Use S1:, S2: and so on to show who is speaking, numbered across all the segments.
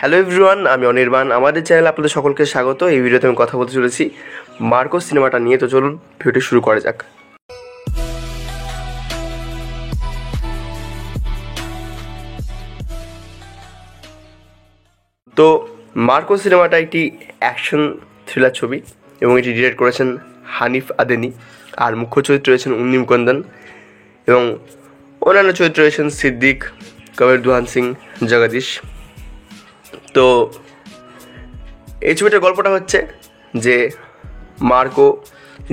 S1: Hello everyone, আমি অনির্বাণ। আমাদের চ্যানেলে আপনাদের সকলকে স্বাগত। এই ভিডিওতে আমি কথা বলতে চলেছি মার্কো সিনেমাটা নিয়ে। তো চলুন ভিডিওটি শুরু করা যাক। তো মার্কো সিনেমাটা একটি অ্যাকশন থ্রিলার ছবি এবং এটি ডিরেক্ট করেছেন হানিফ আদেনি। আর মুখ্য চরিত্রে রয়েছেন উন্নিম কন্দন এবং অন্যান্য চরিত্রে রয়েছেন সিদ্দিক, কবির দুহান সিং, জগদীশ। তো এই ছবিটার গল্পটা হচ্ছে যে মার্কো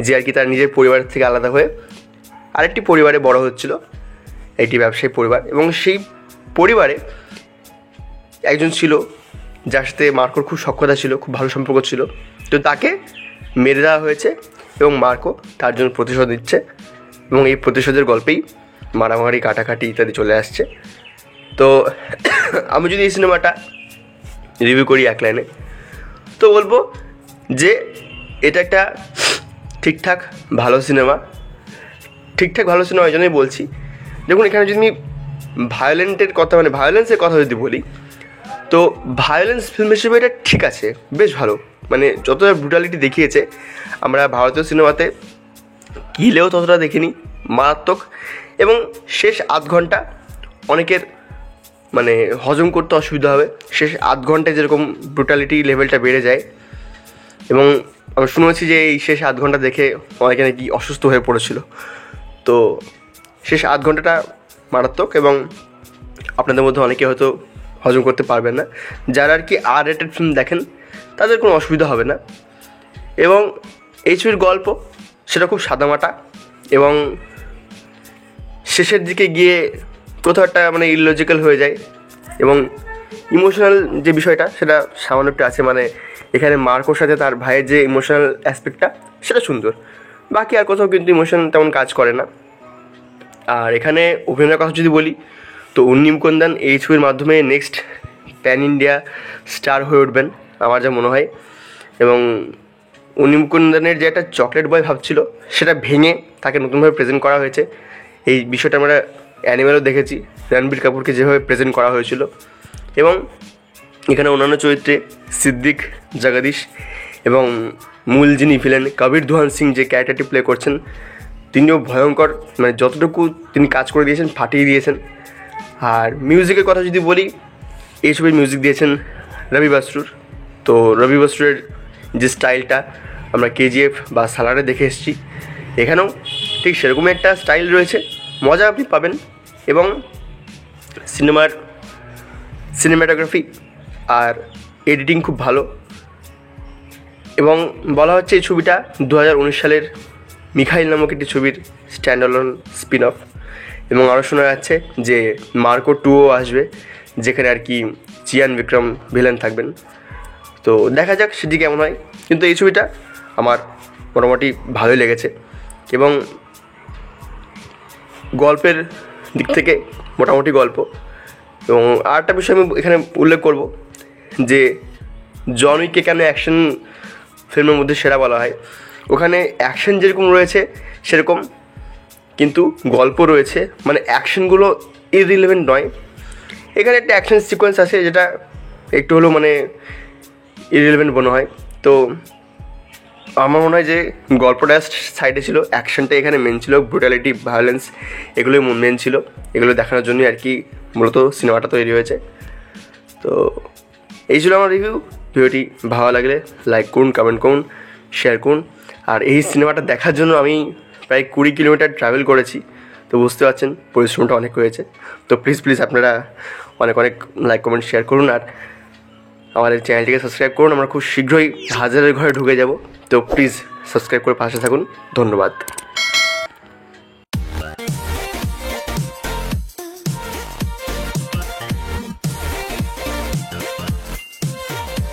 S1: যে আর কি তার নিজের পরিবার থেকে আলাদা হয়ে আরেকটি পরিবারে বড় হচ্ছিল, একটি ব্যবসায়ী পরিবার, এবং সেই পরিবারে একজন ছিল যার সাথে মার্কোর খুব সখ্যতা ছিল, খুব ভালো সম্পর্ক ছিল। তো তাকে মেরে দেওয়া হয়েছে এবং মার্কো তার জন্য প্রতিশোধ নিচ্ছে এবং এই প্রতিশোধের গল্পেই মারামারি, কাটাকাটি ইত্যাদি চলে আসছে। তো আমি যদি এই সিনেমাটা রিভিউ করি এক লাইনে, তো বলবো যে এটা একটা ঠিকঠাক ভালো সিনেমা। ঠিকঠাক ভালো সিনেমা এই জন্যই বলছি, দেখুন এখানে যদি আমি ভায়োলেন্সের কথা যদি বলি, তো ভায়োলেন্স ফিল্ম হিসেবে এটা ঠিক আছে, বেশ ভালো। মানে যতটা ব্রুটালিটি দেখিয়েছে আমরা ভারতীয় সিনেমাতে কিলেও ততটা দেখিনি, মারাত্মক। এবং শেষ আধ ঘন্টা অনেকের মানে হজম করতে অসুবিধা হবে। শেষ আধ ঘন্টায় যেরকম ব্রুটালিটি লেভেলটা বেড়ে যায়, এবং আমি শুনেছি যে এই শেষ আধ ঘন্টা দেখে অনেকে নাকি অসুস্থ হয়ে পড়েছিল। তো শেষ আধ ঘন্টাটা মারাত্মক এবং আপনাদের মধ্যে অনেকে হয়তো হজম করতে পারবেন না। যারা আর কি আর রেটেড ফিল্ম দেখেন তাদের কোনো অসুবিধা হবে না। এবং এই ছবির গল্প সেটা খুব সাদামাটা এবং শেষের দিকে গিয়ে কোথাও একটা মানে ইললজিক্যাল হয়ে যায় এবং ইমোশনাল যে বিষয়টা সেটা সামান্য একটু আছে। মানে এখানে মার্কোর সাথে তার ভাইয়ের যে ইমোশনাল অ্যাসপেক্টটা সেটা সুন্দর, বাকি আর কোথাও কিন্তু ইমোশন তেমন কাজ করে না। আর এখানে অভিনয়ের কথা যদি বলি, তো উন্নিম কন্দন এই ছবির মাধ্যমে নেক্সট প্যান ইন্ডিয়া স্টার হয়ে উঠবেন আমার যা মনে হয়। এবং উন্নিম কন্দনের যে একটা চকলেট বয় ভাবছিল সেটা ভেঙে তাকে নতুনভাবে প্রেজেন্ট করা হয়েছে। এই বিষয়টা আমরা অ্যানিমেলও দেখেছি, রণবীর কাপুরকে যেভাবে প্রেজেন্ট করা হয়েছিল। এবং এখানে অন্যান্য চরিত্রে সিদ্দিক, জগদীশ এবং মূল যিনি ভিলেন কবির দুহান সিং যে ক্যারেক্টারটি প্লে করছেন, তিনিও ভয়ঙ্কর। মানে যতটুকু তিনি কাজ করে দিয়েছেন ফাটিয়ে দিয়েছেন। আর মিউজিকের কথা যদি বলি, এই ছবির মিউজিক দিয়েছেন রবি বাসরুর। তো রবি বাসরুরের যে স্টাইলটা আমরা কেজিএফ বা সালারে দেখে এসেছি, এখানেও ঠিক সেরকমই একটা স্টাইল রয়েছে, মজা আপনি পাবেন। এবং সিনেমাটোগ্রাফি আর এডিটিং খুব ভালো। এবং বলা হচ্ছে এই ছবিটা 2019 সালের মিখাইল নামক একটি ছবির স্ট্যান্ডঅ্যালোন স্পিন অফ। এবং আরও শোনা যাচ্ছে যে মার্কো 2ও আসবে, যেখানে আর কি চিয়ান বিক্রম ভিলেন থাকবেন। তো দেখা যাক সেটি কেমন হয়, কিন্তু এই ছবিটা আমার মোটামুটি ভালোই লেগেছে। এবং গল্পের দিক থেকে মোটামুটি গল্প। এবং আরেকটা বিষয় আমি এখানে উল্লেখ করব যে জন উইককে কেন অ্যাকশন ফিল্মের মধ্যে সেরা বলা হয়। ওখানে অ্যাকশন যেরকম রয়েছে সেরকম কিন্তু গল্প রয়েছে, মানে অ্যাকশনগুলো ইররিলেভেন্ট নয়। এখানে একটা অ্যাকশন সিকোয়েন্স আছে যেটা একটু হলেও মানে ইররিলেভেন্ট মনে হয়। তো আমার মনে হয় যে গল্পটা সাইডে ছিল, অ্যাকশনটা এখানে মেন ছিল, ব্রুটালিটি, ভায়োলেন্স এগুলোই মেন ছিল। এগুলো দেখানোর জন্যই আর কি মূলত সিনেমাটা তৈরি হয়েছে। তো এই ছিল আমার রিভিউ। ভিডিওটি ভালো লাগলে লাইক করুন, কমেন্ট করুন, শেয়ার করুন। আর এই সিনেমাটা দেখার জন্য আমি প্রায় 20 কিলোমিটার ট্রাভেল করেছি। তো বুঝতে পারছেন পরিশ্রমটা অনেক হয়েছে। তো প্লিজ আপনারা অনেক লাইক, কমেন্ট, শেয়ার করুন। আর আমাদের চ্যানেলটিকে সাবস্ক্রাইব করুন। আমরা খুব শীঘ্রই 1000-এর ঘরে ঢুকে যাব। তো প্লিজ সাবস্ক্রাইব করে পাশে থাকুন। ধন্যবাদ।